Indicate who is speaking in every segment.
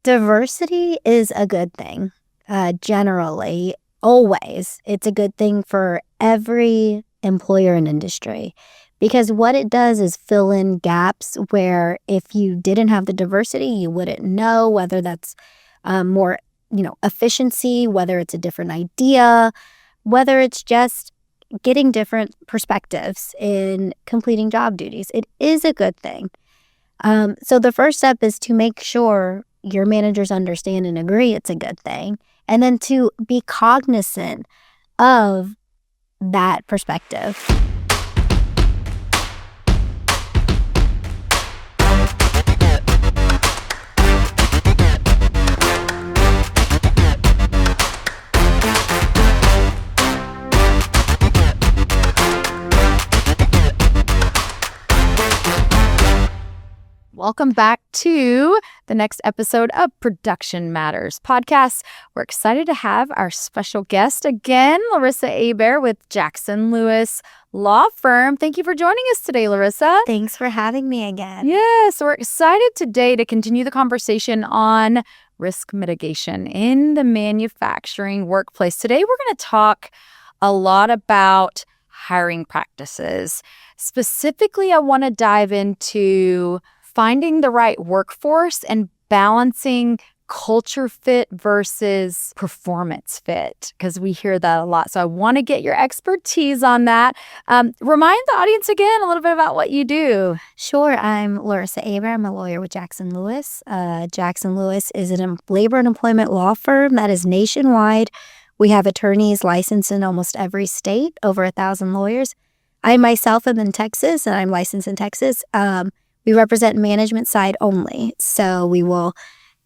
Speaker 1: Diversity is a good thing, generally, always. It's a good thing for every employer and industry because what it does is fill in gaps where if you didn't have the diversity, you wouldn't know whether that's more, efficiency, whether it's a different idea, whether it's just getting different perspectives in completing job duties. It is a good thing. So the first step is to make sure your managers understand and agree it's a good thing, and then to be cognizant of that perspective.
Speaker 2: Welcome back to the next episode of Production Matters podcast. We're excited to have our special guest again, Lariza Hebert with Jackson Lewis Law Firm. Thank you for joining us today, Lariza.
Speaker 1: Thanks for having me again.
Speaker 2: Yes, we're excited today to continue the conversation on risk mitigation in the manufacturing workplace. Today, we're going to talk a lot about hiring practices. Specifically, I want to dive into finding the right workforce and balancing culture fit versus performance fit, because we hear that a lot. So I want to get your expertise on that. Remind the audience again a little bit about what you do.
Speaker 1: Sure. I'm Lariza Hebert. I'm a lawyer with Jackson Lewis. Jackson Lewis is a labor and employment law firm that is nationwide. We have attorneys licensed in almost every state, over 1,000 lawyers. I myself am in Texas, and I'm licensed in Texas. We represent management side only, so we will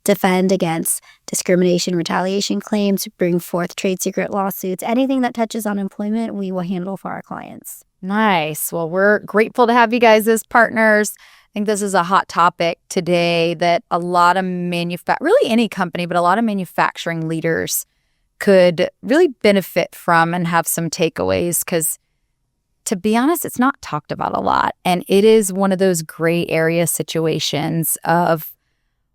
Speaker 1: defend against discrimination, retaliation claims, bring forth trade secret lawsuits. Anything that touches on employment, we will handle for our clients.
Speaker 2: Nice. Well, we're grateful to have you guys as partners. I think this is a hot topic today that a lot of really any company, but a lot of manufacturing leaders could really benefit from and have some takeaways because, to be honest, it's not talked about a lot. And it is one of those gray area situations of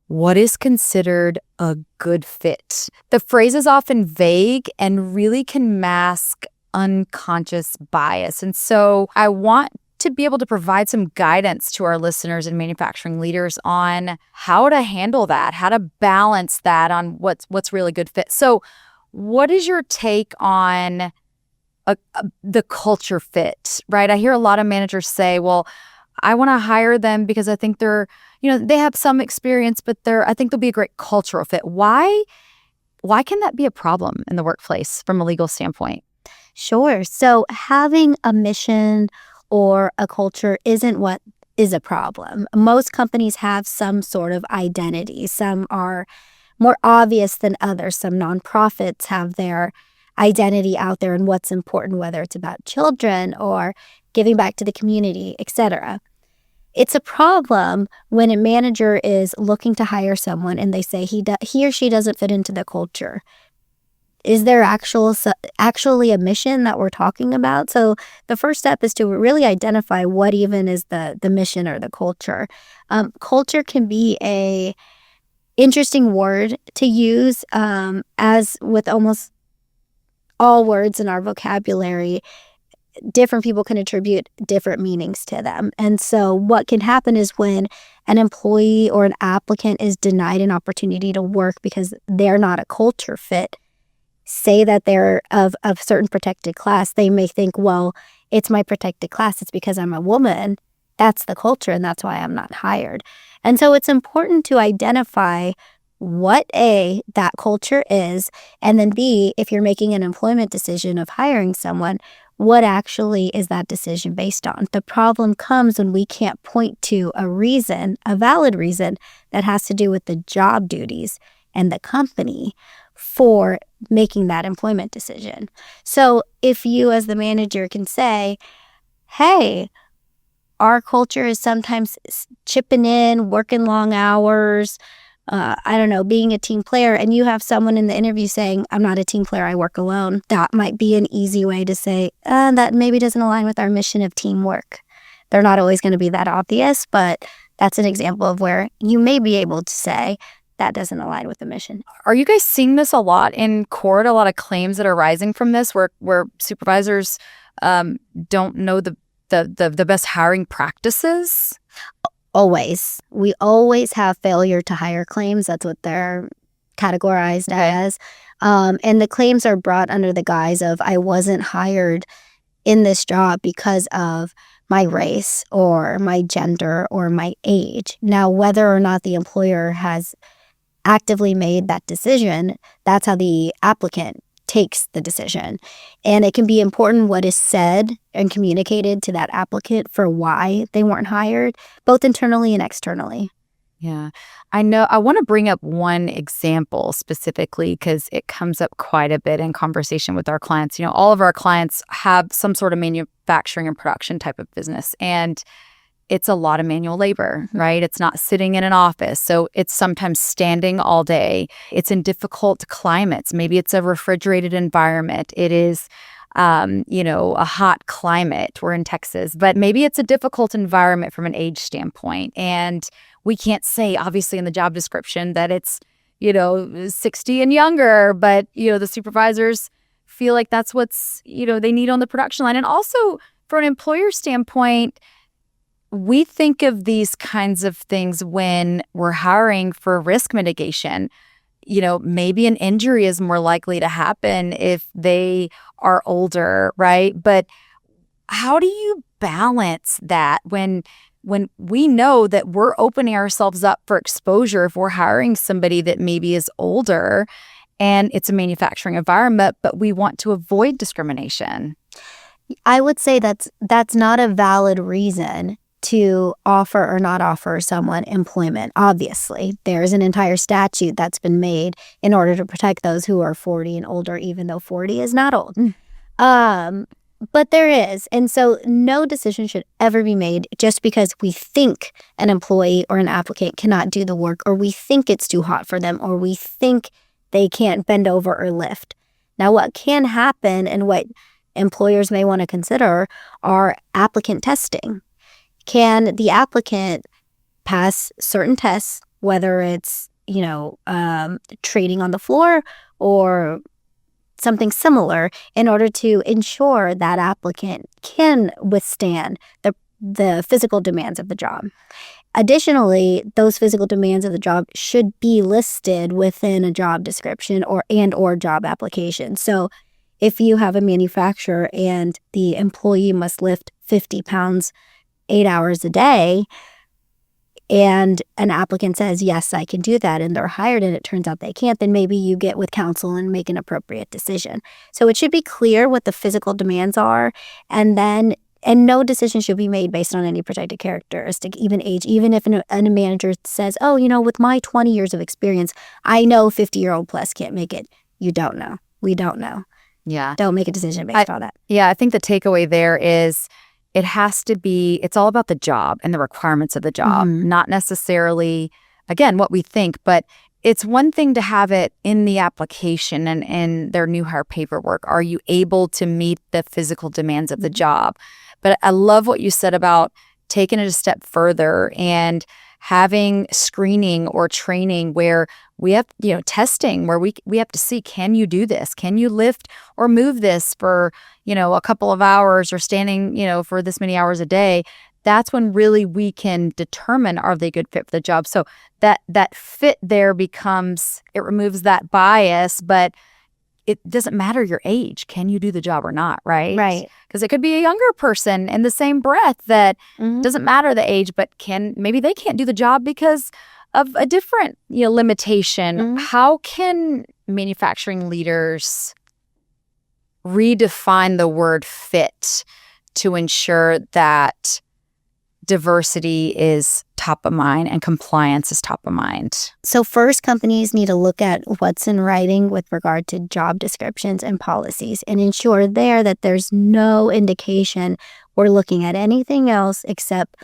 Speaker 2: what is considered a good fit. The phrase is often vague and really can mask unconscious bias. And so I want to be able to provide some guidance to our listeners and manufacturing leaders on how to handle that, how to balance that on what's really good fit. So what is your take on the culture fit, right? I hear a lot of managers say, well, I want to hire them because I think they have some experience, but I think they'll be a great cultural fit. Why can that be a problem in the workplace from a legal standpoint?
Speaker 1: Sure. So having a mission or a culture isn't what is a problem. Most companies have some sort of identity. Some are more obvious than others. Some nonprofits have their identity out there and what's important, whether it's about children or giving back to the community, etc. It's a problem when a manager is looking to hire someone and they say he or she doesn't fit into the culture. Is there actually a mission that we're talking about? So the first step is to really identify what even is the mission or the culture. Culture can be a interesting word to use, as with almost all words in our vocabulary. Different people can attribute different meanings to them. And so what can happen is when an employee or an applicant is denied an opportunity to work because they're not a culture fit, say that they're of a certain protected class, they may think, well, it's my protected class. It's because I'm a woman. That's the culture, and that's why I'm not hired. And so it's important to identify what that culture is, and then B, if you're making an employment decision of hiring someone, what actually is that decision based on? The problem comes when we can't point to a valid reason that has to do with the job duties and the company for making that employment decision. So if you as the manager can say, hey, our culture is sometimes chipping in, working long hours, being a team player, and you have someone in the interview saying, I'm not a team player, I work alone. That might be an easy way to say, that maybe doesn't align with our mission of teamwork. They're not always going to be that obvious, but that's an example of where you may be able to say that doesn't align with the mission.
Speaker 2: Are you guys seeing this a lot in court? A lot of claims that are rising from this, where supervisors don't know the best hiring practices?
Speaker 1: Always. We always have failure to hire claims. That's what they're categorized as. And the claims are brought under the guise of I wasn't hired in this job because of my race or my gender or my age. Now, whether or not the employer has actively made that decision, that's how the applicant takes the decision. And it can be important what is said and communicated to that applicant for why they weren't hired, both internally and externally.
Speaker 2: Yeah. I know I want to bring up one example specifically because it comes up quite a bit in conversation with our clients. All of our clients have some sort of manufacturing and production type of business, and it's a lot of manual labor, right? It's not sitting in an office. So it's sometimes standing all day. It's in difficult climates. Maybe it's a refrigerated environment. It is, a hot climate. We're in Texas, but maybe it's a difficult environment from an age standpoint. And we can't say, obviously, in the job description that it's, 60 and younger, but, the supervisors feel like that's what's, they need on the production line. And also, from an employer standpoint, we think of these kinds of things when we're hiring for risk mitigation. Maybe an injury is more likely to happen if they are older, right? But how do you balance that when we know that we're opening ourselves up for exposure if we're hiring somebody that maybe is older and it's a manufacturing environment, but we want to avoid discrimination?
Speaker 1: I would say that's not a valid reason to offer or not offer someone employment. Obviously, there's an entire statute that's been made in order to protect those who are 40 and older, even though 40 is not old. But there is. And so no decision should ever be made just because we think an employee or an applicant cannot do the work, or we think it's too hot for them, or we think they can't bend over or lift. Now, what can happen and what employers may want to consider are applicant testing. Can the applicant pass certain tests, whether it's, trading on the floor or something similar, in order to ensure that applicant can withstand the physical demands of the job? Additionally, those physical demands of the job should be listed within a job description or job application. So if you have a manufacturer and the employee must lift 50 pounds 8 hours a day, and an applicant says, yes, I can do that, and they're hired and it turns out they can't, then maybe you get with counsel and make an appropriate decision. So it should be clear what the physical demands are, and no decision should be made based on any protected characteristic, even age. Even if a manager says, oh, with my 20 years of experience, I know 50-year-old plus can't make it. You don't know. We don't know.
Speaker 2: Yeah.
Speaker 1: Don't make a decision based on that.
Speaker 2: Yeah, I think the takeaway there is it's all about the job and the requirements of the job, not necessarily, again, what we think, but it's one thing to have it in the application and in their new hire paperwork. Are you able to meet the physical demands of the job? But I love what you said about taking it a step further and having screening or training where we have, testing where we have to see, can you do this? Can you lift or move this for, a couple of hours, or standing, for this many hours a day? That's when really we can determine, are they a good fit for the job? So that fit there it removes that bias, but it doesn't matter your age. Can you do the job or not, right?
Speaker 1: Right.
Speaker 2: Because it could be a younger person in the same breath that doesn't matter the age, but maybe they can't do the job because of a different limitation. How can manufacturing leaders redefine the word fit to ensure that diversity is top of mind and compliance is top of mind?
Speaker 1: So first, companies need to look at what's in writing with regard to job descriptions and policies and ensure there that there's no indication we're looking at anything else except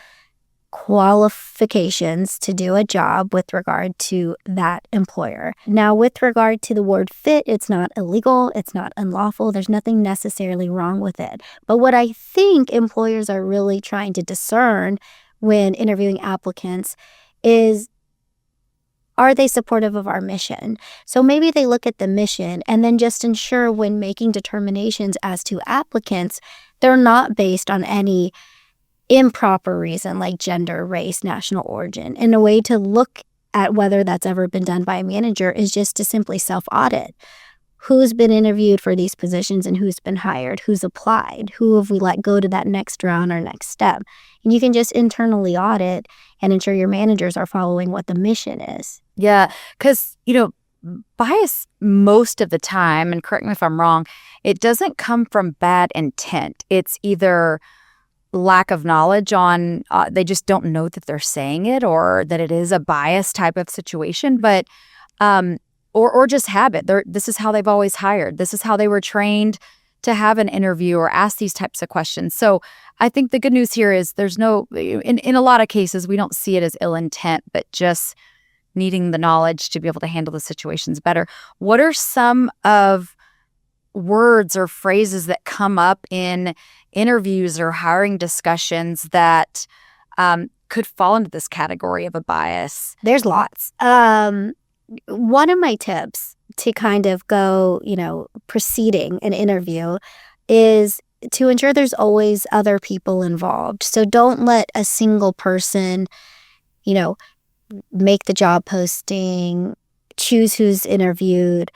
Speaker 1: qualifications to do a job with regard to that employer. Now, with regard to the word fit, it's not illegal, it's not unlawful, there's nothing necessarily wrong with it. But what I think employers are really trying to discern when interviewing applicants is, are they supportive of our mission? So maybe they look at the mission and then just ensure when making determinations as to applicants, they're not based on any improper reason like gender, race, national origin. And a way to look at whether that's ever been done by a manager is just to simply self-audit. Who's been interviewed for these positions and who's been hired, who's applied, who have we let go to that next round or next step. And you can just internally audit and ensure your managers are following what the mission is.
Speaker 2: Yeah, because, bias most of the time, and correct me if I'm wrong, it doesn't come from bad intent. It's either lack of knowledge on, they just don't know that they're saying it or that it is a bias type of situation, but or just habit. This is how they've always hired. This is how they were trained to have an interview or ask these types of questions. So I think the good news here is there's no, in a lot of cases, we don't see it as ill intent, but just needing the knowledge to be able to handle the situations better. What are some of words or phrases that come up in interviews or hiring discussions that could fall into this category of a bias?
Speaker 1: There's lots. One of my tips to kind of go, preceding an interview is to ensure there's always other people involved. So don't let a single person, make the job posting, choose who's interviewed,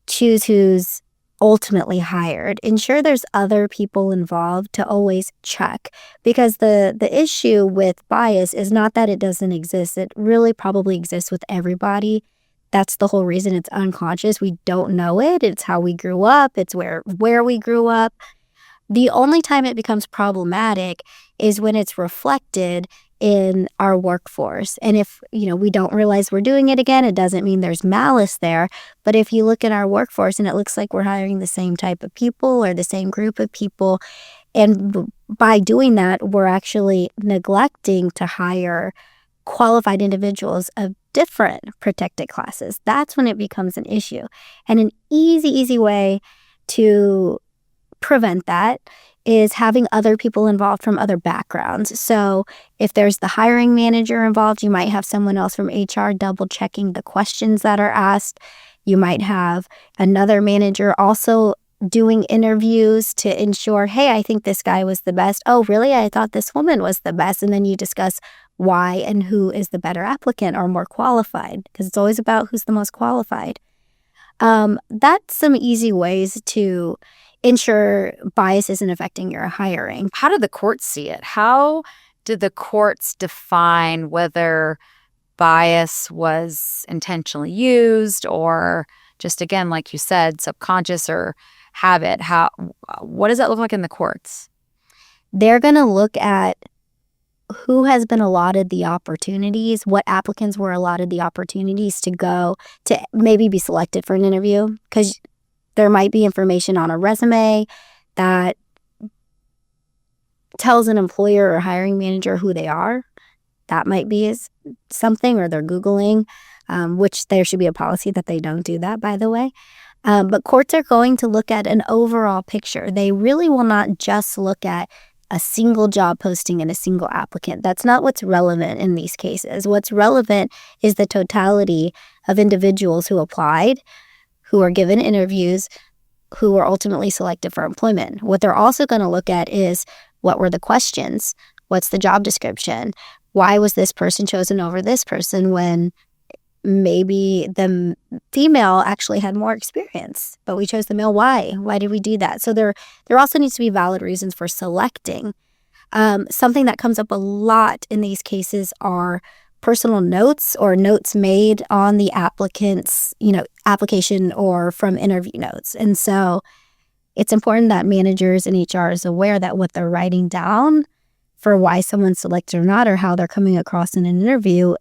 Speaker 1: choose who's ultimately hired. Ensure there's other people involved to always check, because the issue with bias is not that it doesn't exist. It really probably exists with everybody. That's the whole reason it's unconscious. We don't know it. It's how we grew up. It's where we grew up. The only time it becomes problematic is when it's reflected in our workforce. And if, we don't realize we're doing it again, it doesn't mean there's malice there. But if you look in our workforce and it looks like we're hiring the same type of people or the same group of people, and by doing that, we're actually neglecting to hire qualified individuals of different protected classes, that's when it becomes an issue. And an easy way to prevent that is having other people involved from other backgrounds. So if there's the hiring manager involved, you might have someone else from HR double checking the questions that are asked. You might have another manager also doing interviews to ensure, hey, I think this guy was the best. Oh, really? I thought this woman was the best. And then you discuss why and who is the better applicant or more qualified, because it's always about who's the most qualified. That's some easy ways to ensure bias isn't affecting your hiring.
Speaker 2: How did the courts see it? How did the courts define whether bias was intentionally used or just, again, like you said, subconscious or habit? What does that look like in the courts?
Speaker 1: They're going to look at who has been allotted the opportunities, what applicants were allotted the opportunities to go to maybe be selected for an interview, because there might be information on a resume that tells an employer or hiring manager who they are. That might be something, or they're Googling, which there should be a policy that they don't do that, by the way. But courts are going to look at an overall picture. They really will not just look at a single job posting and a single applicant. That's not what's relevant in these cases. What's relevant is the totality of individuals who applied, who are given interviews, who were ultimately selected for employment. What they're also going to look at is, what were the questions? What's the job description? Why was this person chosen over this person when maybe the female actually had more experience, but we chose the male? Why? Why did we do that? So there also needs to be valid reasons for selecting. Something that comes up a lot in these cases are personal notes or notes made on the applicant's, application or from interview notes. And so it's important that managers and HR is aware that what they're writing down for why someone's selected or not, or how they're coming across in an interview,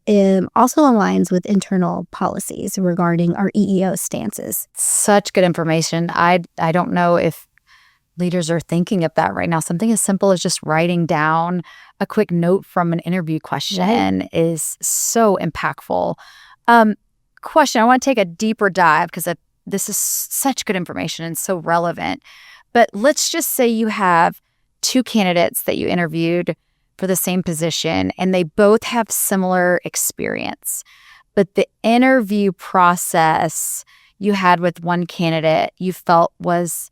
Speaker 1: also aligns with internal policies regarding our EEO stances.
Speaker 2: Such good information. I don't know if leaders are thinking of that right now. Something as simple as just writing down a quick note from an interview question is so impactful. Question, I want to take a deeper dive because this is such good information and so relevant. But let's just say you have two candidates that you interviewed for the same position, and they both have similar experience. but the interview process you had with one candidate you felt was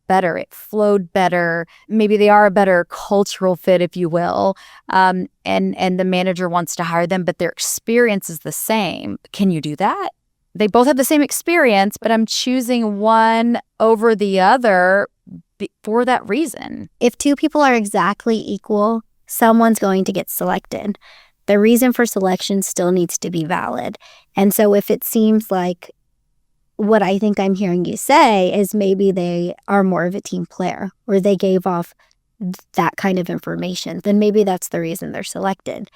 Speaker 2: better, it flowed better, maybe they are a better cultural fit, if you will, and the manager wants to hire them, but their experience is the same. Can you do that? They both have the same experience, but I'm choosing one over the other for that reason.
Speaker 1: If two people are exactly equal, someone's going to get selected. The reason for selection still needs to be valid. And so if it seems like what I think I'm hearing you say is maybe they are more of a team player or they gave off that kind of information, then maybe that's the reason they're selected.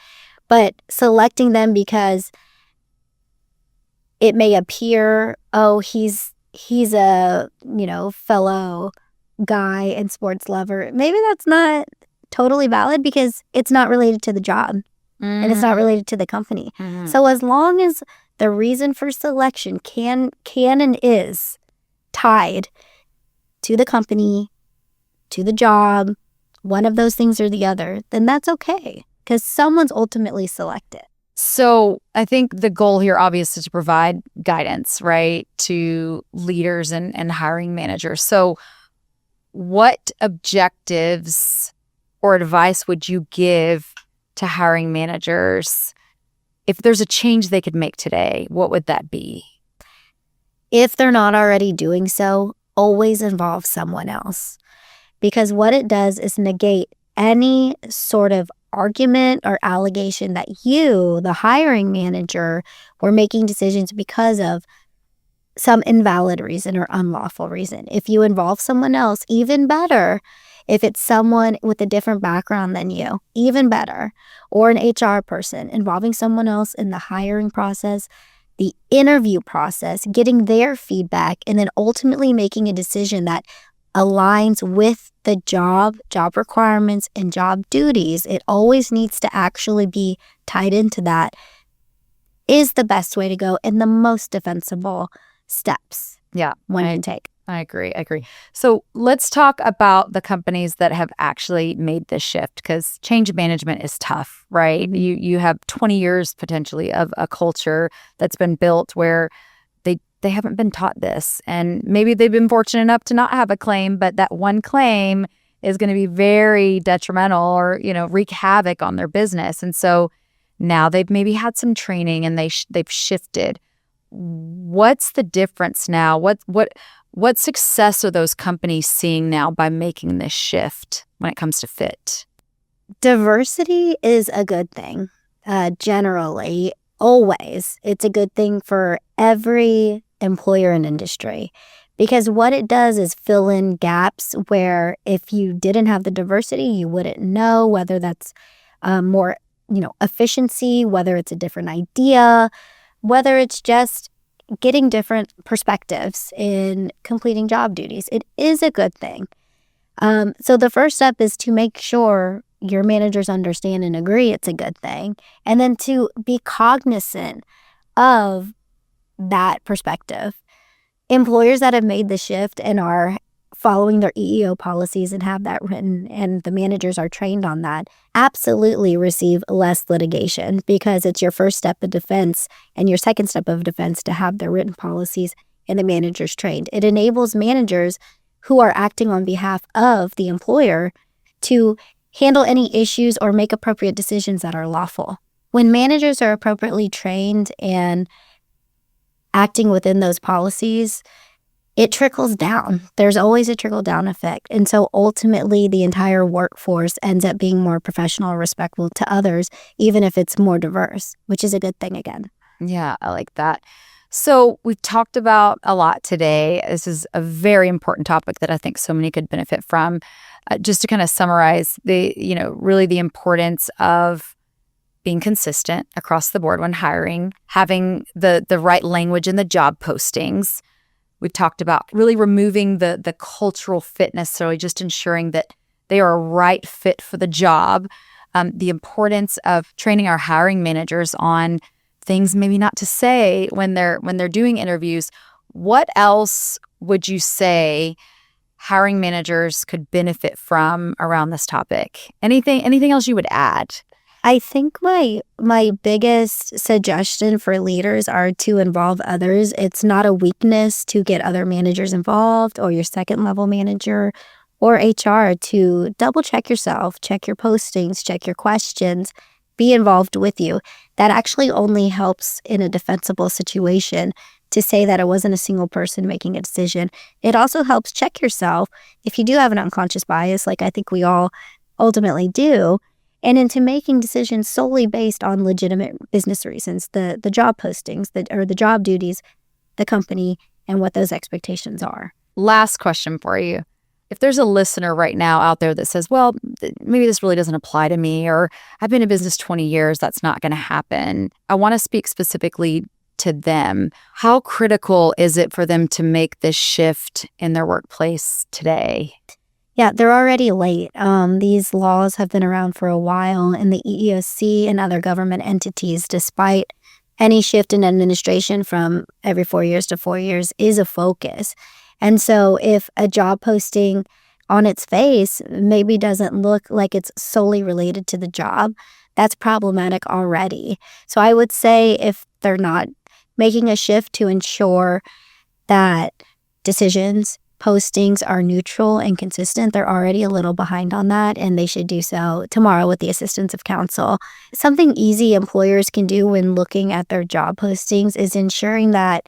Speaker 1: But selecting them because it may appear, oh, he's a, fellow guy and sports lover. Maybe that's not totally valid because it's not related to the job and it's not related to the company. Mm-hmm. So as long as the reason for selection can and is tied to the company, to the job, one of those things or the other, then that's okay because someone's ultimately selected.
Speaker 2: So I think the goal here, obviously, is to provide guidance, right, to leaders and hiring managers. So what objectives or advice would you give to hiring managers if there's a change they could make today? What would that be?
Speaker 1: If they're not already doing so, always involve someone else. Because what it does is negate any sort of argument or allegation that you, the hiring manager, were making decisions because of some invalid reason or unlawful reason. If you involve someone else, even better. If it's someone with a different background than you, even better. Or an HR person, involving someone else in the hiring process, the interview process, getting their feedback, and then ultimately making a decision that aligns with the job requirements, and job duties. It always needs to actually be tied into that, is the best way to go and the most defensible steps one can take.
Speaker 2: I agree. So let's talk about the companies that have actually made this shift, because change management is tough, right? You have 20 years potentially of a culture that's been built where they haven't been taught this. And maybe they've been fortunate enough to not have a claim, but that one claim is going to be very detrimental or, wreak havoc on their business. And so now they've maybe had some training and they've shifted. What's the difference now? What success are those companies seeing now by making this shift when it comes to fit?
Speaker 1: Diversity is a good thing, generally, always. It's a good thing for every employer and industry, because what it does is fill in gaps where if you didn't have the diversity, you wouldn't know, whether that's more, efficiency, whether it's a different idea, whether it's just getting different perspectives in completing job duties. It is a good thing. So the first step is to make sure your managers understand and agree it's a good thing, and then to be cognizant of that perspective. Employers that have made the shift and are following their EEO policies and have that written, and the managers are trained on that, absolutely receive less litigation, because it's your first step of defense and your second step of defense to have their written policies and the managers trained. It enables managers who are acting on behalf of the employer to handle any issues or make appropriate decisions that are lawful. When managers are appropriately trained and acting within those policies, it trickles down. There's always a trickle-down effect. And so ultimately, the entire workforce ends up being more professional and respectful to others, even if it's more diverse, which is a good thing again.
Speaker 2: Yeah, I like that. So we've talked about a lot today. This is a very important topic that I think so many could benefit from. Just to kind of summarize really the importance of being consistent across the board when hiring, having the right language in the job postings. We've talked about really removing the cultural fit necessarily, just ensuring that they are a right fit for the job. The importance of training our hiring managers on things maybe not to say when they're doing interviews. What else would you say hiring managers could benefit from around this topic? Anything else you would add?
Speaker 1: I think my biggest suggestion for leaders are to involve others. It's not a weakness to get other managers involved or your second level manager or HR to double check yourself, check your postings, check your questions, be involved with you. That actually only helps in a defensible situation to say that it wasn't a single person making a decision. It also helps check yourself if you do have an unconscious bias, like I think we all ultimately do, and into making decisions solely based on legitimate business reasons, the job postings, or the job duties, the company, and what those expectations are.
Speaker 2: Last question for you. If there's a listener right now out there that says, well, maybe this really doesn't apply to me, or I've been in business 20 years, that's not going to happen. I want to speak specifically to them. How critical is it for them to make this shift in their workplace today?
Speaker 1: Yeah, they're already late. These laws have been around for a while, and the EEOC and other government entities, despite any shift in administration from every 4 years to 4 years, is a focus. And so if a job posting on its face maybe doesn't look like it's solely related to the job, that's problematic already. So I would say if they're not making a shift to ensure that decisions, postings are neutral and consistent, they're already a little behind on that, and they should do so tomorrow with the assistance of counsel. Something easy employers can do when looking at their job postings is ensuring that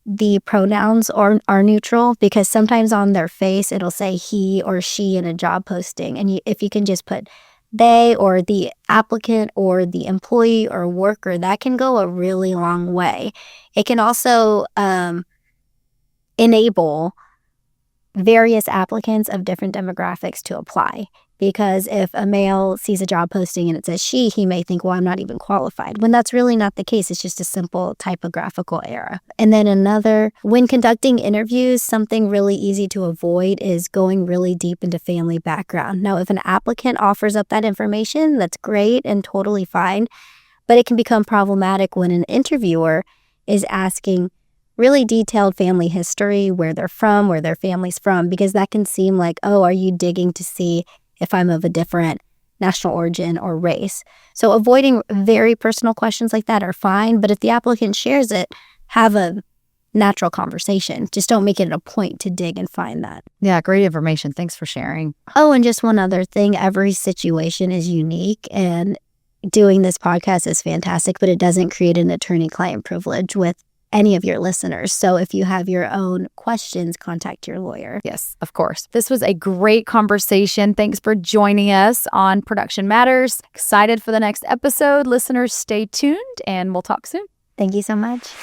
Speaker 1: the pronouns are neutral, because sometimes on their face it'll say he or she in a job posting, and if you can just put they or the applicant or the employee or worker, that can go a really long way. It can also enable various applicants of different demographics to apply, because if a male sees a job posting and it says she, he may think, well, I'm not even qualified, when that's really not the case. It's just a simple typographical error. And then when conducting interviews, something really easy to avoid is going really deep into family background. Now, if an applicant offers up that information, that's great and totally fine, but it can become problematic when an interviewer is asking really detailed family history, where they're from, where their family's from, because that can seem like, oh, are you digging to see if I'm of a different national origin or race? So avoiding very personal questions like that are fine, but if the applicant shares it, have a natural conversation. Just don't make it a point to dig and find that.
Speaker 2: Yeah, great information. Thanks for sharing.
Speaker 1: Oh, and just one other thing, every situation is unique, and doing this podcast is fantastic, but it doesn't create an attorney-client privilege with any of your listeners. So if you have your own questions, contact your lawyer.
Speaker 2: Yes, of course. This was a great conversation. Thanks for joining us on Production Matters. Excited for the next episode. Listeners, stay tuned and we'll talk soon.
Speaker 1: Thank you so much.